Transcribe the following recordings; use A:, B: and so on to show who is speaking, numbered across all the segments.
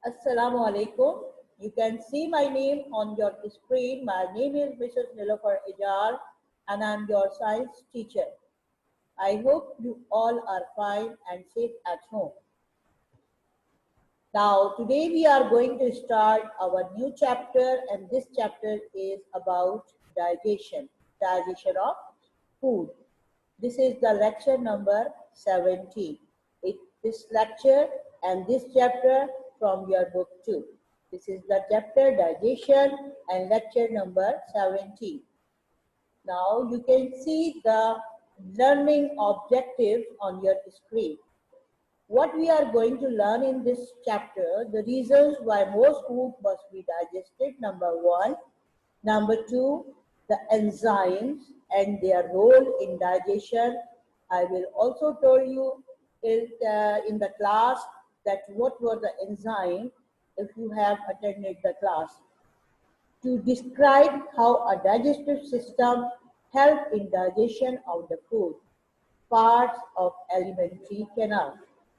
A: Assalamu alaikum. You can see my name on your screen. My name is Mrs. Nilofer Ejar and I'm your science teacher. I hope you all are fine and safe at home. Now, today we are going to start our new chapter, and this chapter is about digestion of food. This is the lecture number 17. This lecture and this chapter from your book 2. This is the chapter digestion and lecture number 17. Now you can see the learning objectives on your screen. What we are going to learn in this chapter, the reasons why most food must be digested, number 1. Number 2, the enzymes and their role in digestion. I will also tell you in the class that what were the enzymes if you have attended the class. To describe how a digestive system helps in digestion of the food, parts of alimentary canal.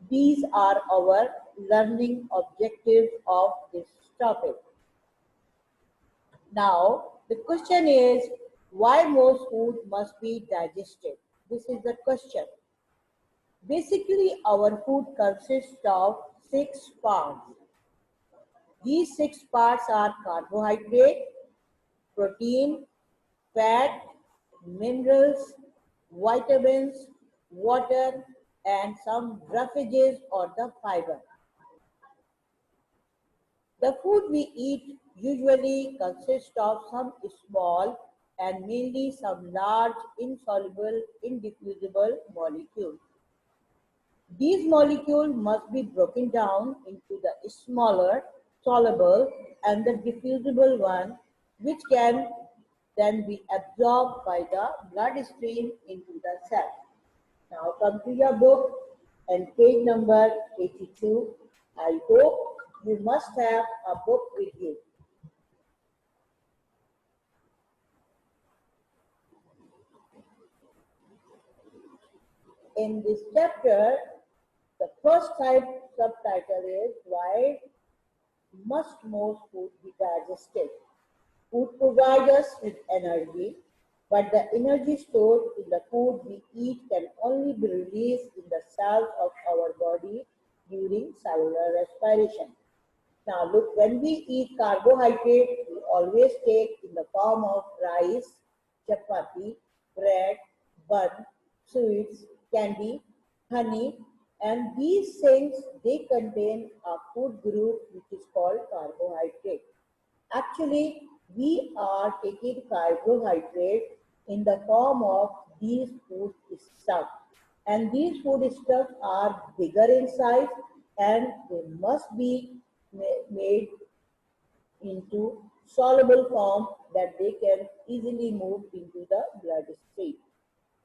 A: These are our learning objectives of this topic. Now, the question is, why most food must be digested? This is the question. Basically, our food consists of 6 parts. These 6 parts are carbohydrate, protein, fat, minerals, vitamins, water, and some roughages or the fiber. The food we eat usually consists of some small and mainly some large, insoluble, indiffusible molecules. These molecules must be broken down into the smaller, soluble, and the diffusible one, which can then be absorbed by the bloodstream into the cell. Now come to your book and page number 82. I hope you must have a book with you. In this chapter, the first subtitle is why must most food be digested. Food provides us with energy, but the energy stored in the food we eat can only be released in the cells of our body during cellular respiration. Now look, when we eat carbohydrate, we always take in the form of rice, chapati, bread, bun, sweets, candy, honey, and these things, they contain a food group which is called carbohydrate. Actually, we are taking carbohydrate in the form of these food stuff. And these food stuff are bigger in size and they must be made into soluble form that they can easily move into the bloodstream.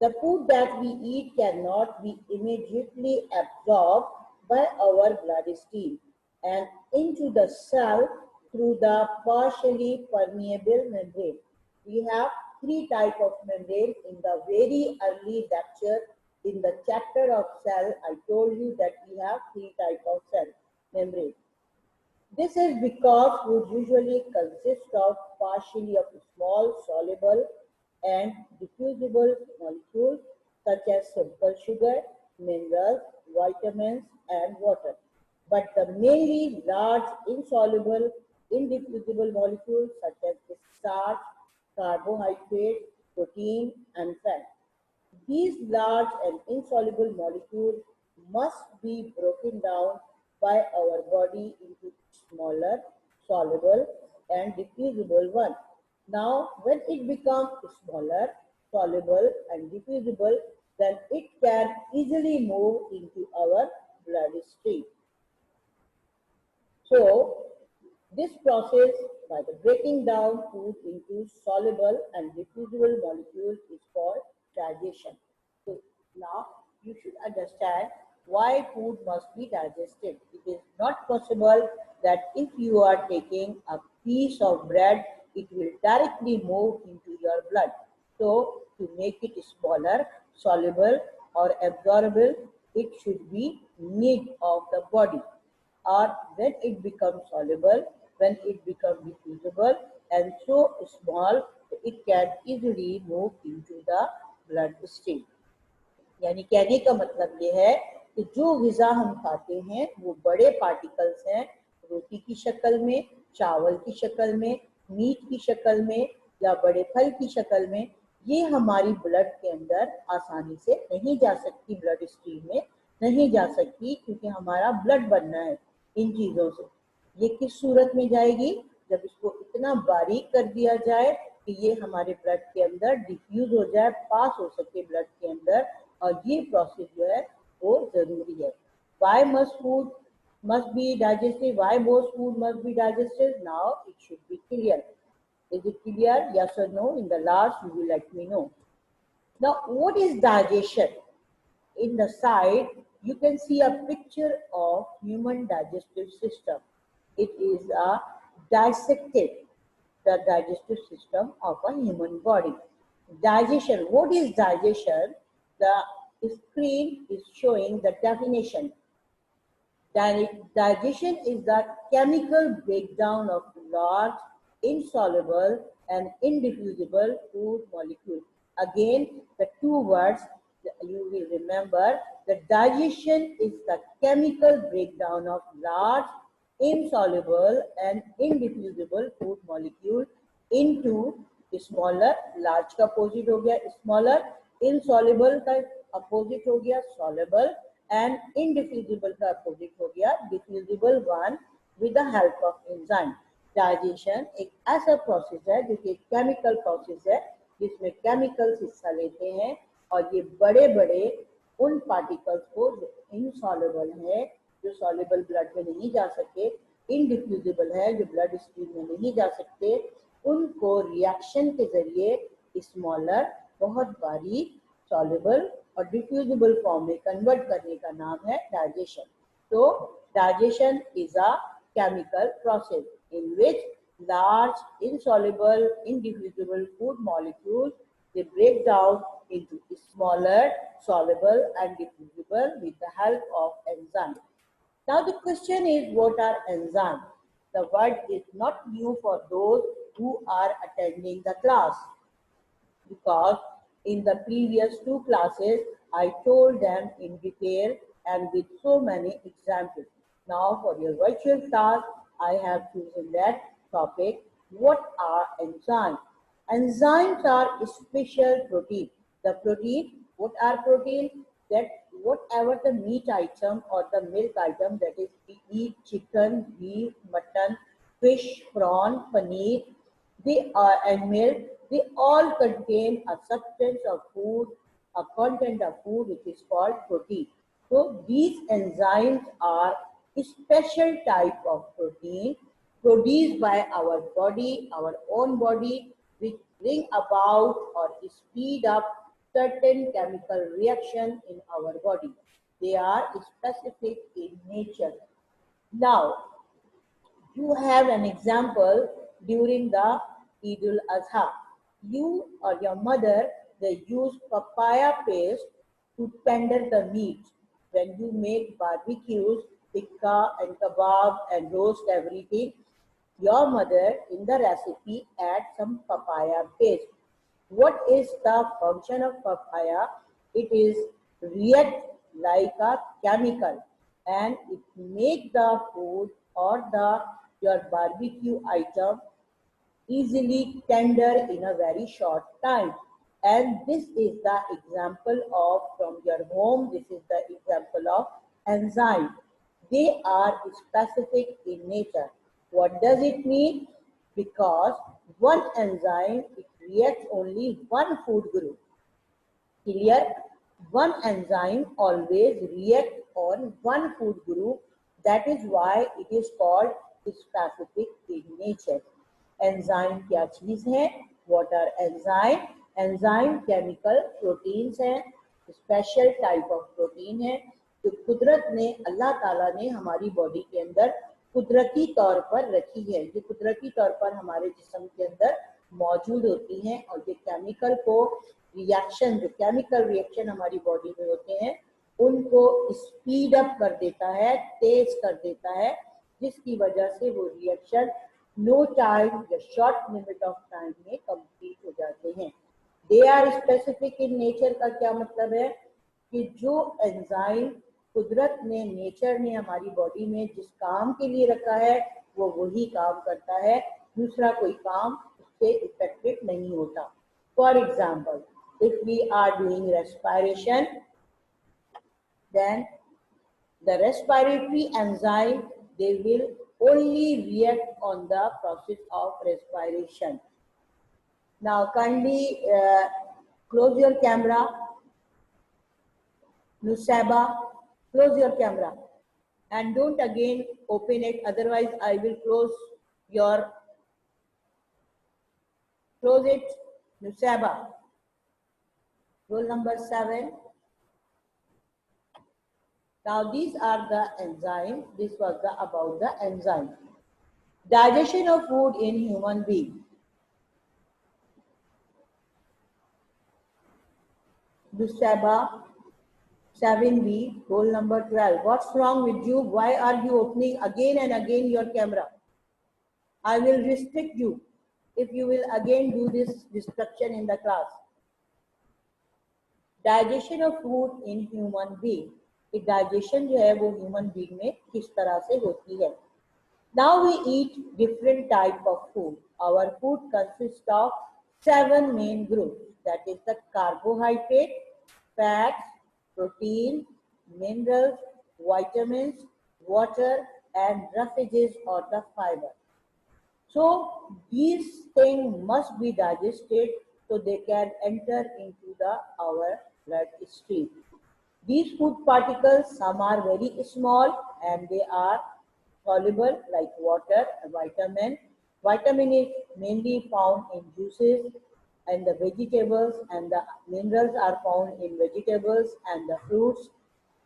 A: The food that we eat cannot be immediately absorbed by our bloodstream and into the cell through the partially permeable membrane. We have 3 types of membrane. In the very early lecture in the chapter of cell, I told you that we have 3 types of cell membrane. This is because food usually consists of partially of small soluble and diffusible molecules such as simple sugar, minerals, vitamins, and water. But the mainly large insoluble, indiffusible molecules such as starch, carbohydrate, protein, and fat. These large and insoluble molecules must be broken down by our body into smaller, soluble, and diffusible ones. Now, when it becomes smaller, soluble, and diffusible, then it can easily move into our bloodstream. So, this process by the breaking down food into soluble and diffusible molecules is called digestion. So, now you should understand why food must be digested. It is not possible that if you are taking a piece of bread, it will directly move into your blood. So, to make it smaller, soluble, or absorbable, it should be need of the body. or when it becomes soluble, when it becomes diffusible and so small it can easily move into the blood stream. यानी कहने का मतलब ये है कि जो ग़िज़ा हम खाते हैं वो बड़े पार्टिकल्स हैं, रोटी की शक्ल में, चावल की शक्ल में, मीट की शक्ल में या बड़े फल की शक्ल में। ये हमारी ब्लड के अंदर आसानी से नहीं जा सकती, ब्लड स्ट्रीम में नहीं जा सकती, क्योंकि हमारा ब्लड बनना है इन चीज़ों से। ये किस सूरत में जाएगी? जब इसको इतना बारीक कर दिया जाए कि ये हमारे ब्लड के अंदर डिफ्यूज हो जाए, पास हो सके ब्लड के अंदर, और ये प्रोसेस जो है वो जरूरी है। Why must food must be digested? Why most food must be digested? Now it should be clear. Is it clear? Yes or no? In the last you will let me know. Now what is digestion? In the side you can see a picture of human digestive system. It is a dissected the digestive system of a human body. Digestion. What is digestion? The screen is showing the definition. Digestion is the chemical breakdown of large, insoluble and indiffusible food molecules. Again, the two words you will remember. The digestion is the chemical breakdown of large, insoluble and indiffusible food molecule into smaller. Large का opposite हो गया smaller, insoluble का opposite हो गया soluble and indiffusible का opposite हो गया diffusible one with the help of enzyme. Digestion एक ऐसा प्रोसेस है जो कि केमिकल प्रोसेस है जिसमें केमिकल्स हिस्सा लेते हैं और ये बड़े बड़े उन पार्टिकल्स को जो इनसॉल्युबल है, जो सॉल्युबल ब्लड में नहीं जा सके, इनडिफ्यूजिबल है जो ब्लड स्ट्रीम में नहीं जा सकते, उनको रिएक्शन के जरिए स्मॉलर बहुत बारीक सॉल्युबल और डिफ्यूजिबल फॉर्म में कन्वर्ट करने का नाम है डाइजेशन। तो digestion is a chemical process in which large insoluble indiffusible food molecules they break down into smaller soluble and diffusible with the help of enzymes. Now the question is, what are enzymes? The word is not new for those who are attending the class, because in the previous two classes I told them in detail and with so many examples. Now for your virtual class, I have chosen that topic. What are enzymes? Enzymes are special protein. The protein, what are protein? That whatever the meat item or the milk item, that is we eat chicken, beef, mutton, fish, prawn, paneer, they are and milk, they all contain a substance of food, a content of food which is called protein. So these enzymes are a special type of protein produced by our body, our own body, which bring about or speed up certain chemical reaction in our body. They are specific in nature. Now, you have an example during the Eid al-Adha. You or your mother, they use papaya paste to tender the meat. When you make barbecues, tikka and kebab and roast everything, your mother in the recipe adds some papaya paste. What is the function of papaya? It is react like a chemical and it make the food or the your barbecue item easily tender in a very short time. And this is the example of from your home. This is the example of enzyme. They are specific in nature. What does it mean? Because one enzyme it reacts only one food group. Clear? One enzyme always reacts on one food group. That is why it is called specific in nature. Enzyme क्या चीज है? What are enzyme? Enzyme chemical proteins हैं, special type of protein है जो कुदरत ने, अल्लाह ताला ने हमारी बॉडी के अंदर कुदरती तौर पर रखी है, जो कुदरती तौर पर हमारे जिस्म के अंदर मौजूद होती हैं और ये केमिकल को रिएक्शन, जो केमिकल रिएक्शन हमारी बॉडी में होते हैं उनको स्पीड अप कर देता है, तेज कर देता है, जिसकी वजह से वो रिएक्शन नो टाइम या शॉर्ट लिमिट ऑफ टाइम में कंप्लीट हो जाते हैं। They are specific in nature का क्या मतलब है कि जो एंजाइम कुदरत ने, नेचर ने हमारी बॉडी में जिस काम के लिए रखा है वो वही काम करता है, दूसरा कोई काम उससे इफेक्टिव नहीं होता। For example, if we are doing respiration, then the respiratory enzyme, they will only react on the process of respiration. Now kindly close your camera. Nusaba, close your camera and don't again open it, otherwise I will close it. Nusaba, roll number 7. Now these are the enzymes. This was about the enzyme. Digestion of food in human being. Nusaba, 7B, roll number 12. What's wrong with you? Why are you opening again and again your camera? I will restrict you if you will again do this destruction in the class. Digestion of food in human being. कि digestion जो है वो human being में किस तरह से होती है. Now we eat different type of food. Our food consists of 7 main groups. That is the carbohydrate, fats, protein, minerals, vitamins, water, and roughages or the fiber. So these things must be digested so they can enter into our bloodstream. These food particles, some are very small and they are soluble like water, vitamin. Vitamin is mainly found in juices and the vegetables, and the minerals are found in vegetables and the fruits.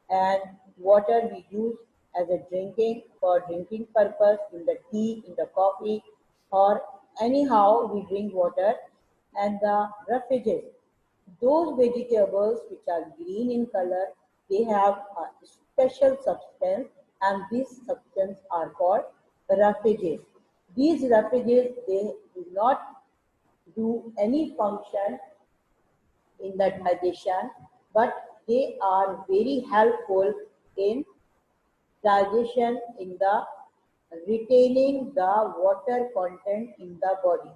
A: And water we use as a for drinking purpose in the tea, in the coffee, or anyhow we drink water. And the roughages, those vegetables which are green in color, they have a special substance, and these substances are called roughages. These roughages, they do not do any function in the digestion, but they are very helpful in digestion, in the retaining the water content in the body.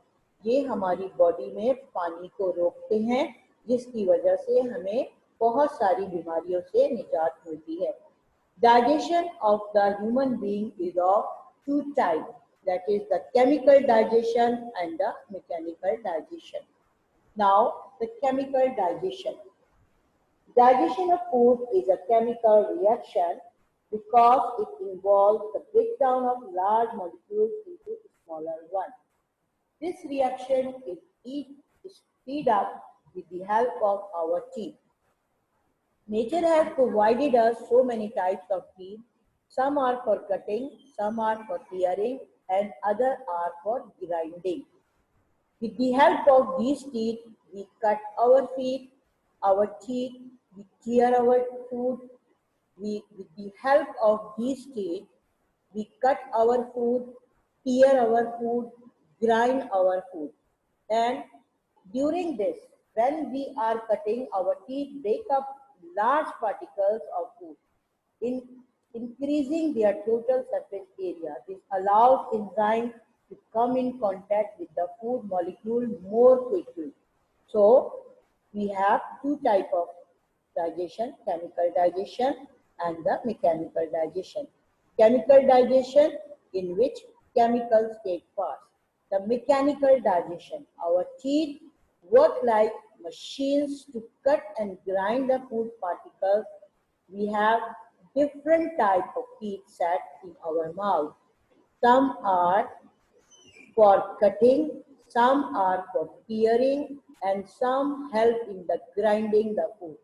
A: ये हमारी body में पानी को रोकते हैं, जिसकी वजह से हमें बहुत सारी बीमारियों से निजात मिलती है. Digestion of the human being is of 2 types, that is the chemical digestion and the mechanical digestion. Now, the chemical digestion. Digestion of food is a chemical reaction because it involves the breakdown of large molecules into smaller ones. This reaction is speed up with the help of our teeth. Nature has provided us so many types of teeth. Some are for cutting, some are for tearing, and others are for grinding. With the help of these teeth, we cut our teeth, we tear our food. With the help of these teeth, we cut our food, tear our food, grind our food. And during this, when we are cutting, our teeth break up large particles of food, increasing their total surface area. This allows enzymes to come in contact with the food molecule more quickly. So we have 2 types of digestion, chemical digestion and the mechanical digestion. Chemical digestion, in which chemicals take part. The mechanical digestion, our teeth work like machines to cut and grind the food particles. We have different types of teeth set in our mouth. Some are for cutting, some are for tearing, and some help in the grinding the food.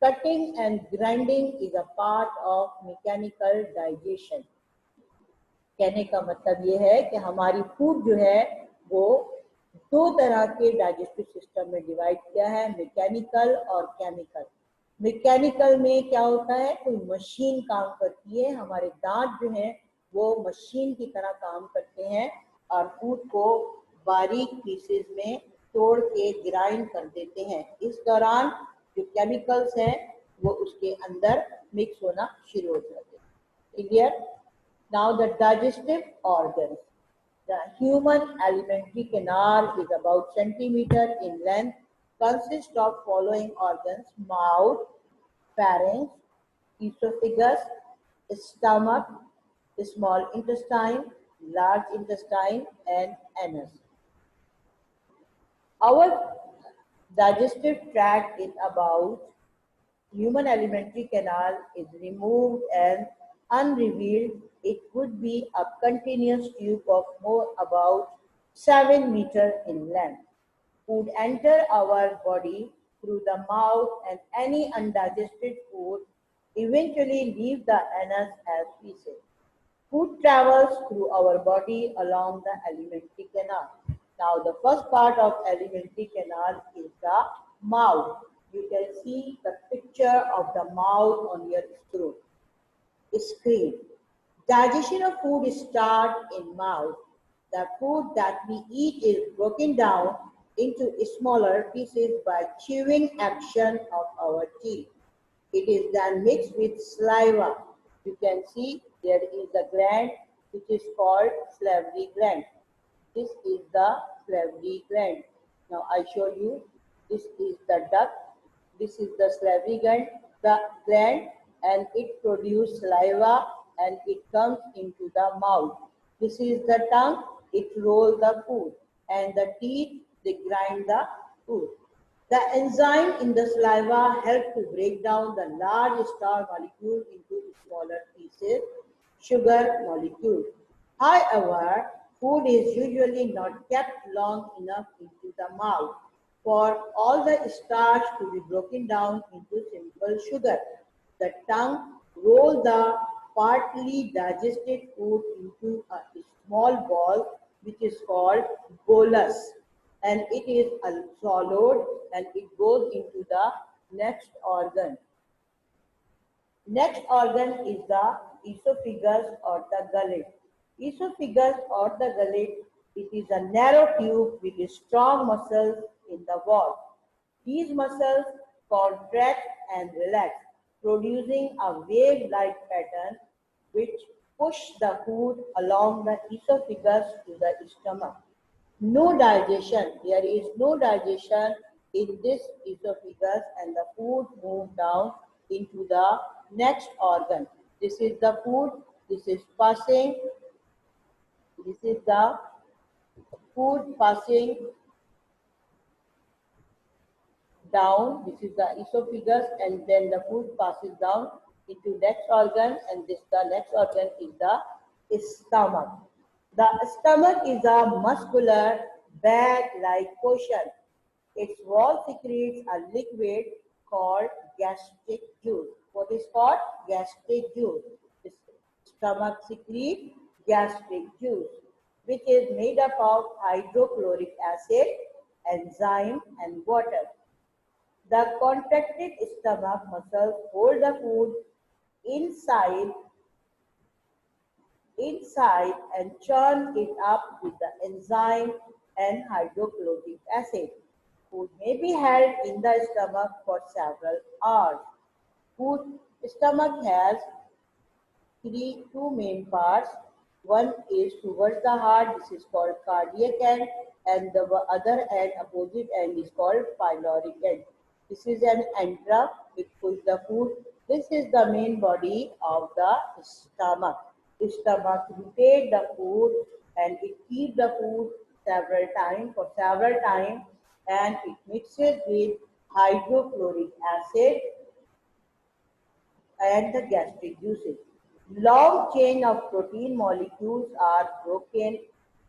A: Cutting and grinding is a part of mechanical digestion. कहने का मतलब ये है कि हमारी food जो है वो 2 तरह के डाइजेस्टिव सिस्टम में डिवाइड किया है, मैकेनिकल और केमिकल. मैकेनिकल में क्या होता है, कोई मशीन काम करती है, हमारे दांत जो है वो मशीन की तरह काम करते हैं और फूड को बारीक पीसेस में तोड़ के ग्राइंड कर देते हैं। इस दौरान जो केमिकल्स हैं वो उसके अंदर मिक्स होना शुरू हो जाते हैं। Clear? Now the digestive organs. The human alimentary canal is about centimeter in length, consists of following organs: mouth, pharynx, esophagus, stomach, small intestine, large intestine, and anus. Our digestive tract is about human alimentary canal is removed and unrevealed, it would be a continuous tube of more about 7 meters in length. Food enter our body through the mouth and any undigested food eventually leave the anus as feces. Food travels through our body along the alimentary canal. Now, the first part of alimentary canal is the mouth. You can see the picture of the mouth on your screen. Digestion of food starts in mouth. The food that we eat is broken down into smaller pieces by chewing action of our teeth. It is then mixed with saliva. You can see there is a gland which is called salivary gland. This is the salivary gland. Now I show you. This is the duct. This is the salivary gland, and it produces saliva and it comes into the mouth. This is the tongue. It rolls the food, and the teeth they grind the food. The enzyme in the saliva help to break down the large star molecule into smaller pieces, sugar molecules. However, food is usually not kept long enough into the mouth for all the starch to be broken down into simple sugar. The tongue rolls the partly digested food into a small ball which is called bolus, and it is swallowed and it goes into the next organ. Next organ is the esophagus or the gullet. Esophagus or the gullet, it is a narrow tube with strong muscles in the wall. These muscles contract and relax, producing a wave-like pattern which push the food along the esophagus to the stomach. No digestion, there is no digestion in this esophagus, and the food moves down into the next organ. This is the food, this is passing, this is the food passing down, this is the esophagus, and then the food passes down into next organ, and this the next organ is the stomach. The stomach is a muscular bag-like portion. Its wall secretes a liquid called gastric juice. What is called gastric juice? The stomach secretes gastric juice, which is made up of hydrochloric acid, enzyme, and water. The contracted stomach muscles hold the food inside and churn it up with the enzyme and hydrochloric acid. Food may be held in the stomach for several hours. Food stomach has two main parts. One is towards the heart, this is called cardiac end, and the other end, opposite end, is called pyloric end. This is an antrum which pulls the food. This is the main body of the stomach. The stomach rotates the food and it keeps the food several times, and it mixes with hydrochloric acid and the gastric juices. Long chain of protein molecules are broken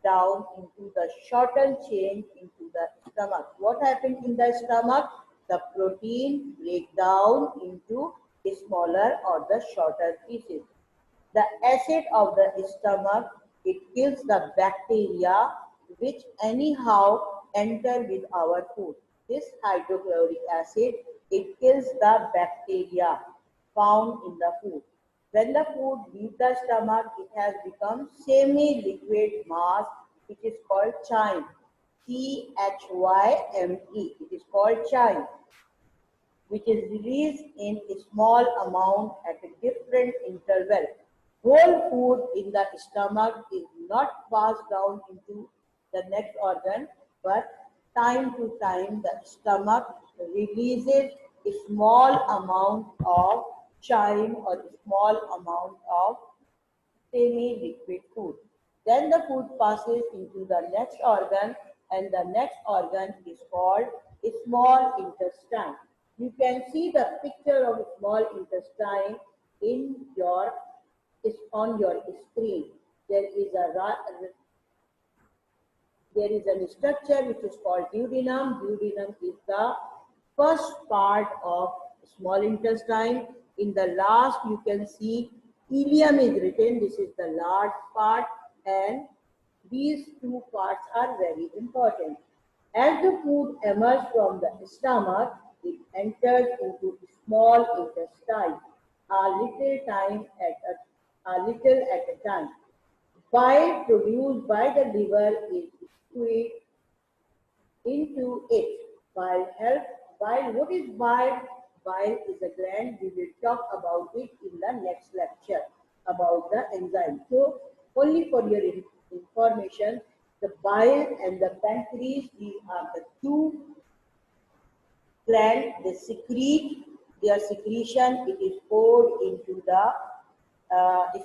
A: down into the shortened chain into the stomach. What happens in the stomach? The protein break down into smaller or the shorter pieces. The acid of the stomach, it kills the bacteria which anyhow enter with our food. This hydrochloric acid It kills the bacteria found in the food. When the food leaves the stomach, it has become semi-liquid mass, which is called chyme. Chyme. It is called chyme, which is released in a small amount at a different interval. Whole food in the stomach is not passed down into the next organ, but time to time the stomach releases a small amount of chyme or a small amount of semi-liquid food. Then the food passes into the next organ, and the next organ is called a small intestine. You can see the picture of a small intestine in your is on your screen. There is a there is a structure which is called duodenum. Duodenum is the first part of small intestine. In the last, you can see ileum is written. This is the large part, and these two parts are very important. As the food emerges from the stomach, it enters into small intestine a little at a time. Bile produced by the liver is squeezed into it. Bile, what is bile? Bile is a gland. We will talk about it in the next lecture about the enzyme. So, only for your information, the bile and the pancreas, these are the two glands. They secrete their secretion. It is poured into the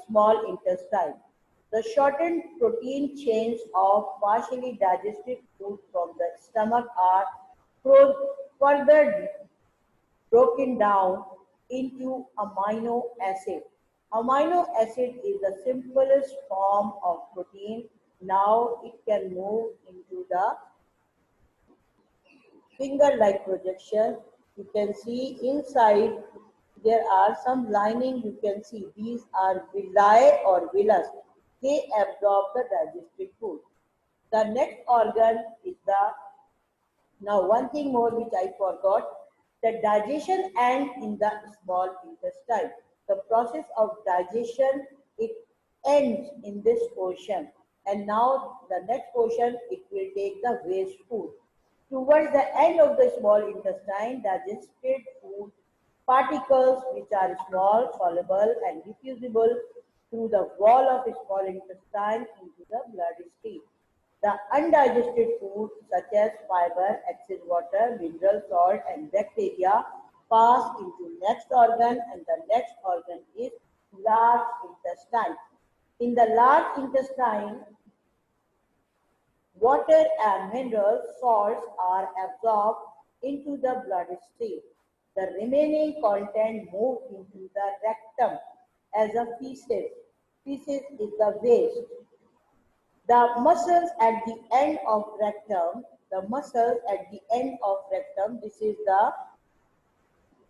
A: small intestine. The shortened protein chains of partially digested food from the stomach are further broken down into amino acid. Amino acid is the simplest form of protein. Now it can move into the finger-like projection. You can see inside there are some lining. You can see these are villi or villus. They absorb the digested food. The next organ is the, now one thing more which I forgot, the digestion ends in the small intestine. The process of digestion, it ends in this portion. And now the next portion, it will take the waste food. Towards the end of the small intestine, digested food particles which are small, soluble and diffusible through the wall of small intestine into the bloodstream. The undigested food such as fiber, excess water, mineral salt and bacteria pass into next organ, and the next organ is large intestine. In the large intestine, water and mineral salts are absorbed into the bloodstream. The remaining content move into the rectum as a feces. Feces is the waste. The muscles at the end of rectum, this is the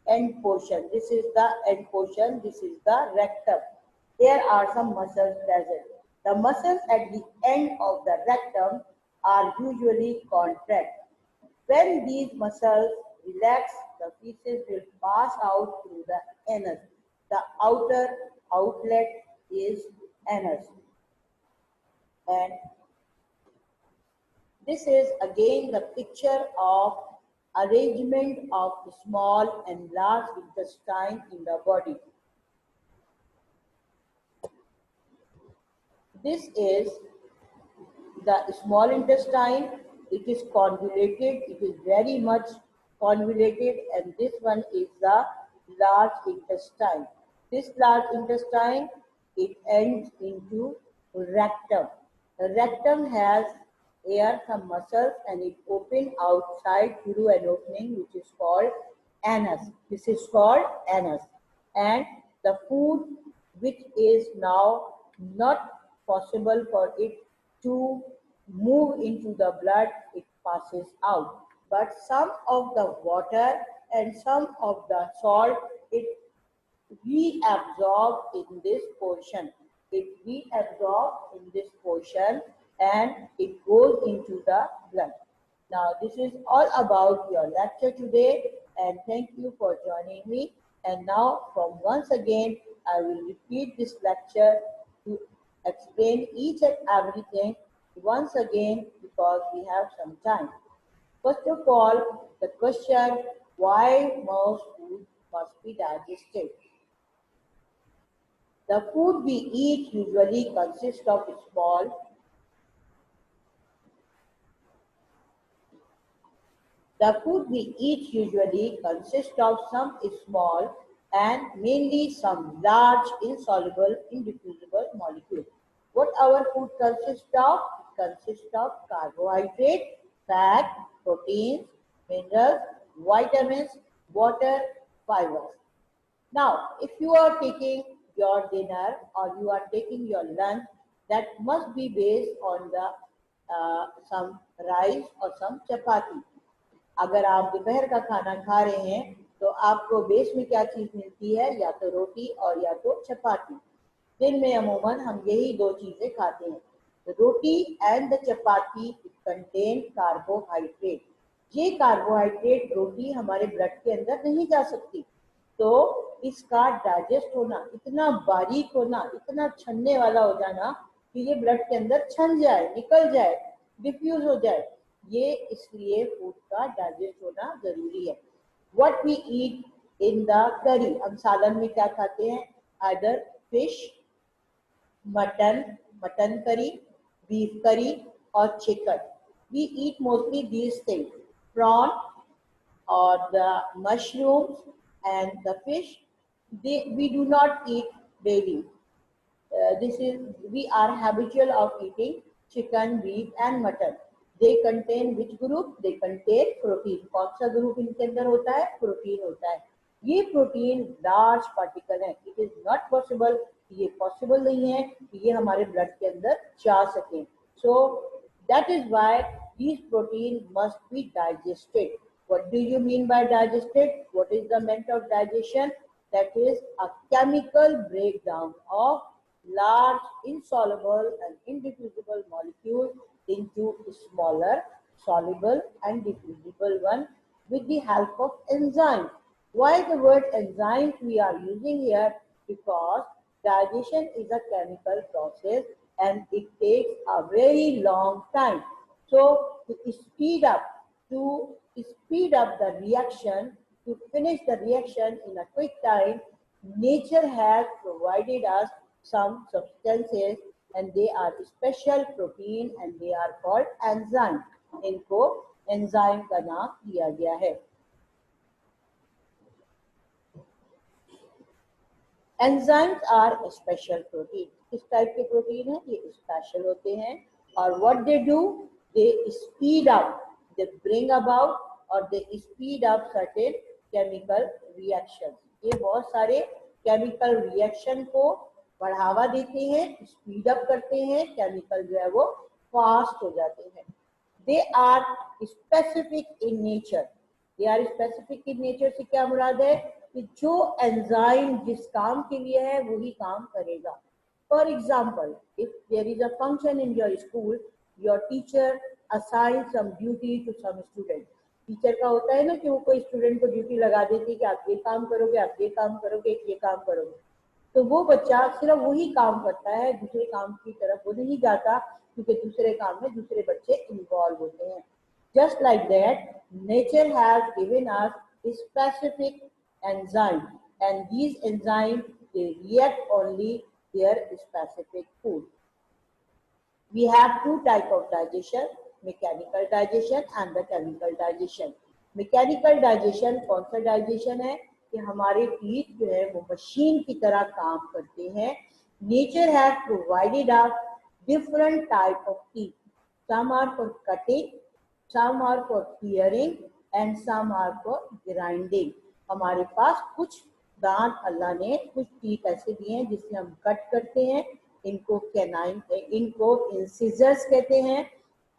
A: end portion. This is the end portion. This is the rectum. There are some muscles present. The muscles at the end of the rectum are usually contract. When these muscles relax, the feces will pass out through the anus. The outer outlet is anus. And this is again the picture of arrangement of small and large intestine in the body. This is the small intestine. It is convoluted. It is very much convoluted, and this one is the large intestine. This large intestine, it ends into rectum. The rectum has here some muscles, and it opens outside through an opening which is called anus. This is called anus. And the food which is now not possible for it to move into the blood, it passes out. But some of the water and some of the salt, it reabsorb in this portion. It reabsorbs in this portion and it goes into the blood. Now this is all about your lecture today. and thank you for joining me. And now, from once again, I will repeat this lecture to explain each and everything once again because we have some time. First of all, the question, why most food must be digested? The food we eat usually consists of some small and mainly some large insoluble indiffusible molecules. What our food consists of? It consists of carbohydrate, fat, proteins, minerals, vitamins, water, fibers. Now, if you are taking your dinner or you are taking your lunch, that must be based on the some rice or some chapati. अगर आप दोपहर का खाना खा रहे हैं तो आपको बेस में क्या चीज मिलती है, या तो रोटी और या तो चपाती। दिन में अमूमन हम यही दो चीजें खाते हैं। The roti and the chapati contain carbohydrate. ये कार्बोहाइड्रेट रोटी हमारे ब्लड के अंदर नहीं जा सकती, तो इसका डाइजेस्ट होना, इतना बारीक होना, इतना छनने वाला हो जाना कि ये ब्लड के अंदर छन जाए, निकल जाए, डिफ्यूज हो जाए, ये इसलिए फूड का डाइजेस्ट होना जरूरी है। What we eat in the curry, हम सालन में क्या खाते हैं? Either fish, mutton curry, beef curry or chicken. We eat mostly these things, prawn or the mushrooms and the fish. We do not eat daily. We are habitual of eating chicken, beef and mutton. They contain which group? They contain protein. कौन सा group इनके अंदर होता है? Protein होता है। ये protein large particle है। इट इज नॉट पॉसिबल, ये पॉसिबल नहीं है कि ये हमारे ब्लड के अंदर जा सके। So that is why these protein must be digested. What do you mean by digested? What is the meant of digestion? That is a chemical breakdown of large insoluble and indiffusible molecules into smaller soluble and diffusible one with the help of enzyme. Why the word enzyme we are using here? Because digestion is a chemical process and it takes a very long time. So to speed up the reaction, to finish the reaction in a quick time, nature has provided us some substances and they are special protein and they are called enzyme. इनको enzyme का नाम दिया गया है। Enzymes are a special protein. किस type के protein है? ये स्पेशल होते हैं। और what they do? They speed up, they bring about or they speed up certain chemical reactions. ये बहुत सारे केमिकल रिएक्शन को बढ़ावा देते हैं, स्पीड अप करते हैं, केमिकल जो है वो फास्ट हो जाते हैं। They are specific in nature. They are specific in nature से क्या मुराद है कि जो एंजाइम जिस काम के लिए है वही काम करेगा। For example, if there is a function in your school, your teacher assigns some duty to some student. Teacher का होता है ना कि वो कोई स्टूडेंट को ड्यूटी लगा देती है कि आप ये काम करोगे, आप ये काम करोगे, ये काम करोगे, तो वो बच्चा सिर्फ वही काम करता है, दूसरे काम की तरफ वो नहीं जाता क्योंकि दूसरे काम में दूसरे बच्चे इन्वॉल्व होते हैं। Just like that, nature has given us a specific enzyme and these enzymes they react only their specific food. We have two types of digestion, mechanical digestion and the chemical digestion. Mechanical digestion कौन सा digestion है कि हमारे teeth जो है वो machine की तरह काम करते हैं। Nature has provided us different type of teeth. Some are for cutting, some are for tearing and some are for grinding. हमारे पास कुछ दांत अल्लाह ने कुछ टीथ ऐसे दिए हैं जिससे हम कट करते हैं, इनको कैनाइन, इनको इंसिजर्स कहते हैं।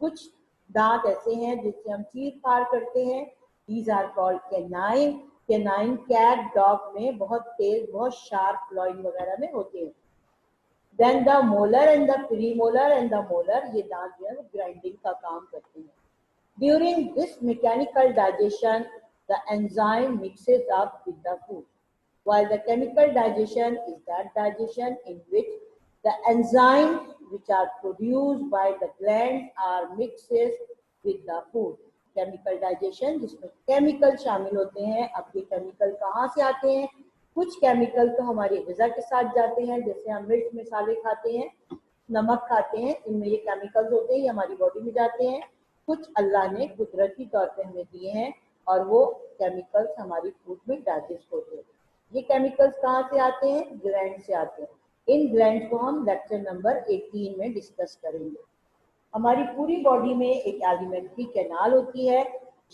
A: कुछ दांत ऐसे हैं जिससे हम चीर फाड़ करते हैं, these are called canine. Canine cat dog में बहुत तेज, बहुत शार्प क्लॉइंग वगैरह में होते हैं। Then the molar and the premolar and the molar, ये दांत जो है वो ग्राइंडिंग का काम करते हैं। During this mechanical digestion, the enzyme mixes up with the food, while the chemical digestion is that digestion in which the enzymes which are produced by the glands are mixes with the food. Chemical digestion जिसमें chemical शामिल होते हैं। अब ये chemical कहाँ से आते हैं? कुछ केमिकल तो हमारी ग़िज़ा के साथ जाते हैं, जैसे हम मिर्च मसाले खाते हैं, नमक खाते हैं, इनमें ये केमिकल्स होते हैं, ये हमारी बॉडी में जाते हैं। कुछ अल्लाह ने कुदरती तौर पे हमें दिए हैं और वो केमिकल्स हमारी फूड में डाइजेस्ट होते हैं। ये केमिकल्स कहाँ से आते हैं? ग्लैंड से आते हैं। इन ग्लैंड को हम लेक्चर नंबर 18 में डिस्कस करेंगे। हमारी पूरी बॉडी में एक एलिमेंट्री कैनाल होती है।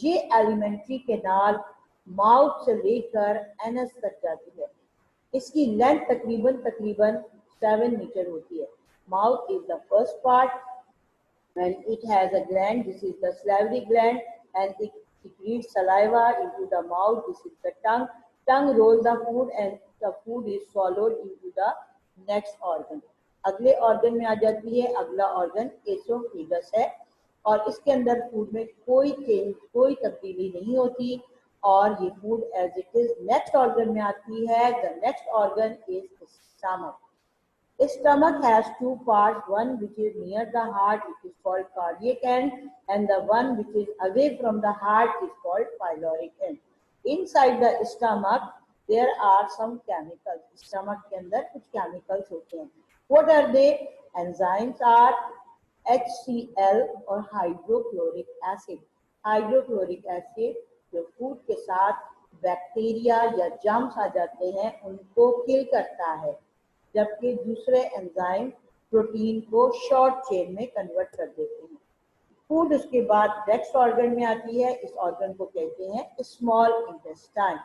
A: ये एलिमेंट्री कैनाल माउथ से लेकर एनस तक जाती है। इसकी लेंथ तकरीबन 7 मीटर होती है। Mouth is the first part and it has a gland. This is the salivary gland and it secretes saliva into the mouth. This is the tongue. Tongue rolls the food and the food is swallowed into the next organ. अगले organ में आ जाती है। अगला organ oesophagus है और इसके अंदर food में कोई चेंज, कोई तब्दीली नहीं होती और ये food as it is next organ में आती है। The next organ is stomach. Stomach has two parts, one which is near the heart, which is called cardiac end, and the one which is away from the heart is called pyloric end. Inside the stomach, there are some chemicals. Stomach के अंदर कुछ chemicals होते हैं. What are they? Enzymes are HCl और hydrochloric acid. Hydrochloric acid जो food के साथ bacteria या जर्म्स आ जाते हैं उनको किल करता है, जबकि दूसरे एंजाइम प्रोटीन को शॉर्ट चेन में कन्वर्ट कर देते हैं। फूड उसके बाद नेक्स्ट ऑर्गन में आती है। इस ऑर्गन को कहते हैं small intestine.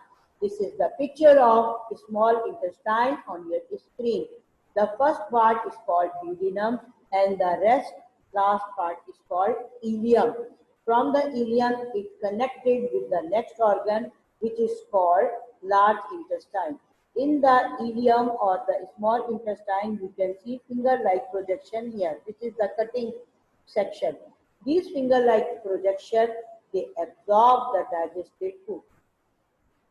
A: This is the picture of small intestine on your screen. The first part is called duodenum and the last part is called ileum. From the ileum it connected with the next organ which is called large intestine. In the ileum or the small intestine, you can see finger-like projection here. This is the cutting section. These finger-like projection, they absorb the digested food.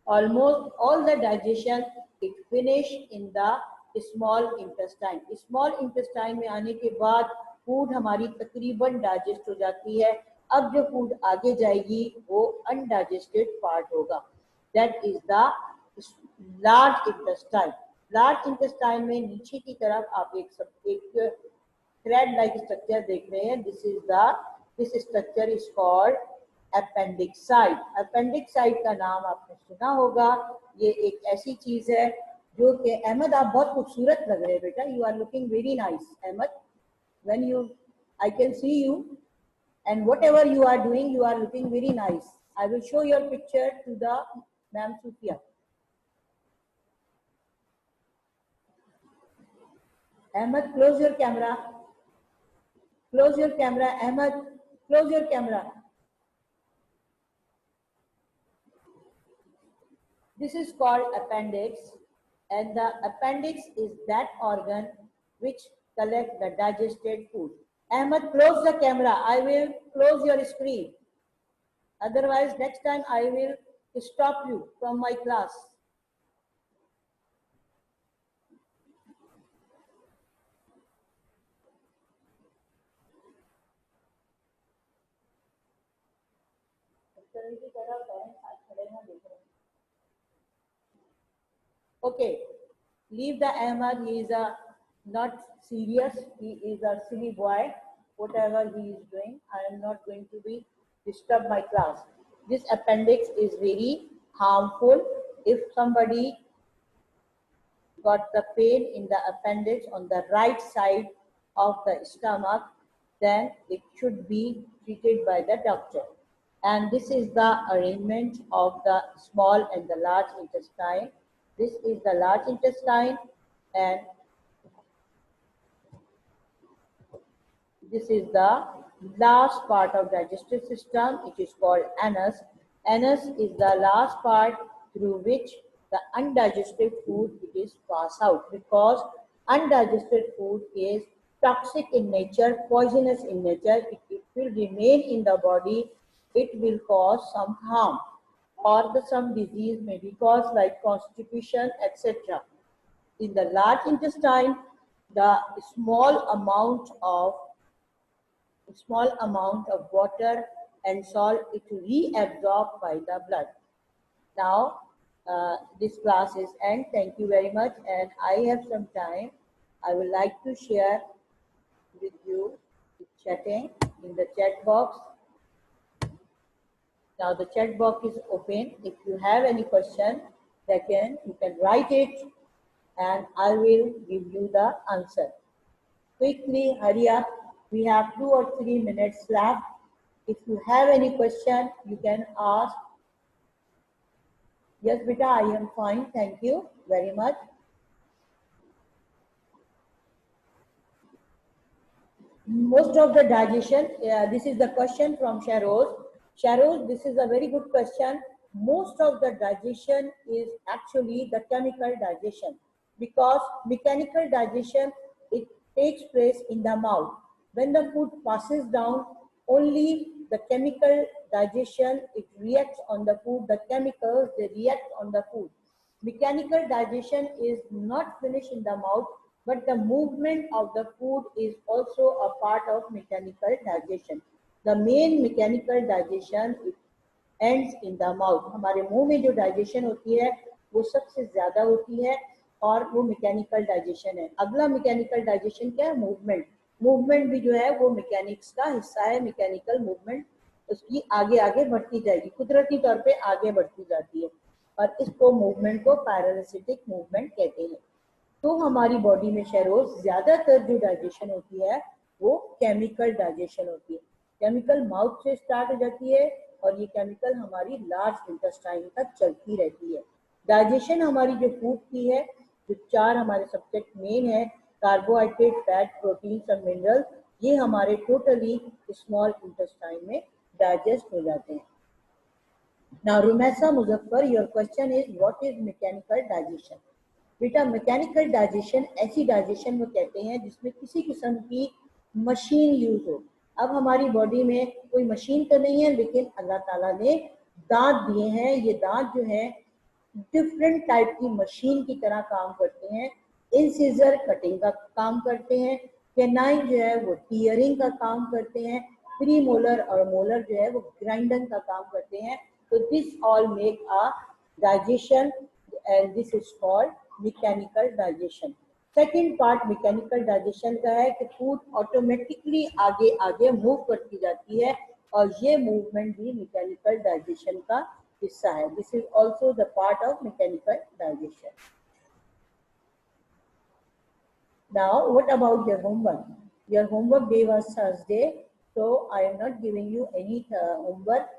A: Almost all the digestion it finish in the small intestine. Small intestine में आने के बाद food हमारी तकरीबन digest हो जाती है। अब जो फूड आगे जाएगी वो अनडाइजेस्टेड पार्ट होगा। That is the large intestine. Large intestine में नीचे की तरफ आप एक थ्रेड लाइक स्ट्रक्चर देख रहे हैं. This structure is called appendicite. Appendicite का नाम आपने सुना होगा. ये एक ऐसी चीज है जो कि अहमद आप बहुत खूबसूरत लग रहे हैं बेटा. You are looking very nice Ahmed. When you I can see you and whatever you are doing you are looking very nice. I will show your picture to the Ma'am Sufia. Ahmed, close your camera. Close your camera. Ahmed, close your camera. This is called appendix and the appendix is that organ which collect the digested food. Ahmed, close the camera. I will close your screen. Otherwise, next time I will stop you from my class. Okay, leave the Ahmed. He is not serious. He is a silly boy. Whatever he is doing, I am not going to be disturb my class. This appendix is very harmful. If somebody got the pain in the appendix on the right side of the stomach, then it should be treated by the doctor. And this is the arrangement of the small and the large intestine. This is the large intestine and this is the last part of digestive system. It is called anus. Anus is the last part through which the undigested food it is passed out, because undigested food is toxic in nature, poisonous in nature. It will remain in the body. It will cause some harm. or some disease may be caused like constipation, etc. In the large intestine, the small amount of water and salt is reabsorbed by the blood. Now, this class is end. Thank you very much. And I have some time. I would like to share with you the chatting in the chat box. Now the chat box is open. If you have any question, you can write it and I will give you the answer. Quickly, hurry up. We have 2 or 3 minutes left. If you have any question, you can ask. Yes, beta, I am fine. Thank you very much. Most of the digestion, this is the question from Sharoz. Sharoz, this is a very good question. Most of the digestion is actually the chemical digestion, because mechanical digestion, it takes place in the mouth. When the food passes down, only the chemical digestion, it reacts on the food, the chemicals, they react on the food. Mechanical digestion is not finished in the mouth, but the movement of the food is also a part of mechanical digestion. The main mechanical digestion ends in the mouth. हमारे मुंह में जो digestion होती है वो सबसे ज़्यादा होती है और वो mechanical digestion है. अगला mechanical digestion क्या है? Movement. Movement भी जो है वो mechanics का हिस्सा है. Mechanical movement उसकी आगे आगे बढ़ती जाएगी, कुदरती तौर पे आगे बढ़ती जाती है और इसको मूवमेंट को पैरासिटिक मूवमेंट कहते हैं. तो हमारी बॉडी में शेरोज ज्यादातर जो डाइजेशन होती है वो केमिकल डाइजेशन होती है. केमिकल माउथ से स्टार्ट हो जाती है और ये केमिकल हमारी लार्ज इंटेस्टाइन तक चलती रहती है. डाइजेशन हमारी जो फूड की है, जो 4 हमारे सब्जेक्ट मेन है, कार्बोहाइड्रेट, फैट, प्रोटीन और मिनरल, ये हमारे टोटली स्मॉल इंटेस्टाइन में डाइजेस्ट हो जाते हैं. Now, Rumesa Muzaffar, your question is what is mechanical digestion? बेटा मैकेनिकल डाइजेशन ऐसी डाइजेशन वो कहते हैं जिसमें किसी किस्म की मशीन यूज हो. अब हमारी बॉडी में कोई मशीन तो नहीं है, लेकिन अल्लाह ताला ने दांत दिए हैं. ये दांत जो है डिफरेंट टाइप की मशीन की तरह काम करते हैं. इंसिजर कटिंग का काम करते हैं, कैनाइन जो है वो टीयरिंग का काम करते हैं, प्री मोलर और मोलर जो है वो ग्राइंडिंग का काम करते हैं. तो this all make a digestion and this is called mechanical digestion. Second part mechanical digestion का है कि फूड ऑटोमेटिकली आगे आगे मूव करती जाती है और ये मूवमेंट भी मैकेनिकल डाइजेशन का हिस्सा है. This is also the part of mechanical digestion. Now, what about your homework? Your homework day was Thursday, so I am not giving you any homework.